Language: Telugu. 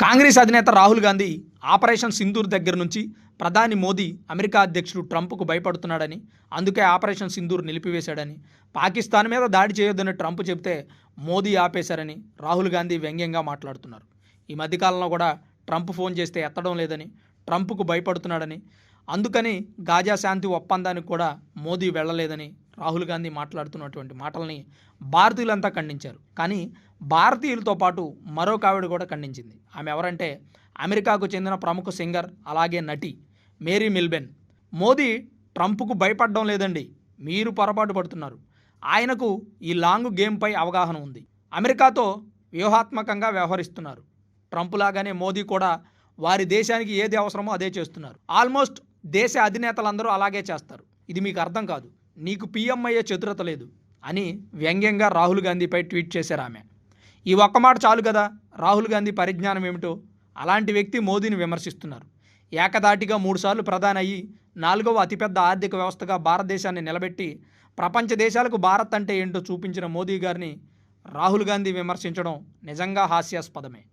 కాంగ్రెస్ అధినేత రాహుల్ గాంధీ ఆపరేషన్ సింధూర్ దగ్గర నుంచి ప్రధాని మోదీ అమెరికా అధ్యక్షుడు ట్రంప్కు భయపడుతున్నాడని, అందుకే ఆపరేషన్ సింధూర్ నిలిపివేశాడని, పాకిస్తాన్ మీద దాడి చేయొద్దని ట్రంప్ చెబితే మోదీ ఆపేశారని రాహుల్ గాంధీ వ్యంగ్యంగా మాట్లాడుతున్నారు. ఈ మధ్యకాలంలో కూడా ట్రంప్ ఫోన్ చేస్తే ఎత్తడం లేదని, ట్రంప్కు భయపడుతున్నాడని, అందుకని గాజా శాంతి ఒప్పందానికి కూడా మోదీ వెళ్ళలేదని రాహుల్ గాంధీ మాట్లాడుతున్నటువంటి మాటల్ని భారతీయులంతా ఖండించారు. కానీ భారతీయులతో పాటు మరొక ఆవిడ కూడా ఖండించింది. ఆమె ఎవరంటే అమెరికాకు చెందిన ప్రముఖ సింగర్, అలాగే నటి మేరీ మిల్బెన్. మోదీ ట్రంప్కు భయపడడం లేదండి, మీరు పొరపాటు పడుతున్నారు. ఆయనకు ఈ లాంగ్ గేమ్పై అవగాహన ఉంది. అమెరికాతో వ్యూహాత్మకంగా వ్యవహరిస్తున్నారు. ట్రంప్ లాగానే మోదీ కూడా వారి దేశానికి ఏది అవసరమో అదే చేస్తున్నారు. ఆల్మోస్ట్ దేశ అధినేతలందరూ అలాగే చేస్తారు. ఇది మీకు అర్థం కాదు, నీకు పీఎం అయ్యే చతురత లేదు అని వ్యంగ్యంగా రాహుల్ గాంధీపై ట్వీట్ చేశారు ఆమె. ఈ ఒక్క మాట చాలు కదా రాహుల్ గాంధీ పరిజ్ఞానం ఏమిటో. అలాంటి వ్యక్తి మోదీని విమర్శిస్తున్నారు. ఏకదాటిగా 3 సార్లు ప్రధాని అయ్యి 4వ అతిపెద్ద ఆర్థిక వ్యవస్థగా భారతదేశాన్ని నిలబెట్టి ప్రపంచ దేశాలకు భారత్ అంటే ఏంటో చూపించిన మోదీ గారిని రాహుల్ గాంధీ విమర్శించడం నిజంగా హాస్యాస్పదమే.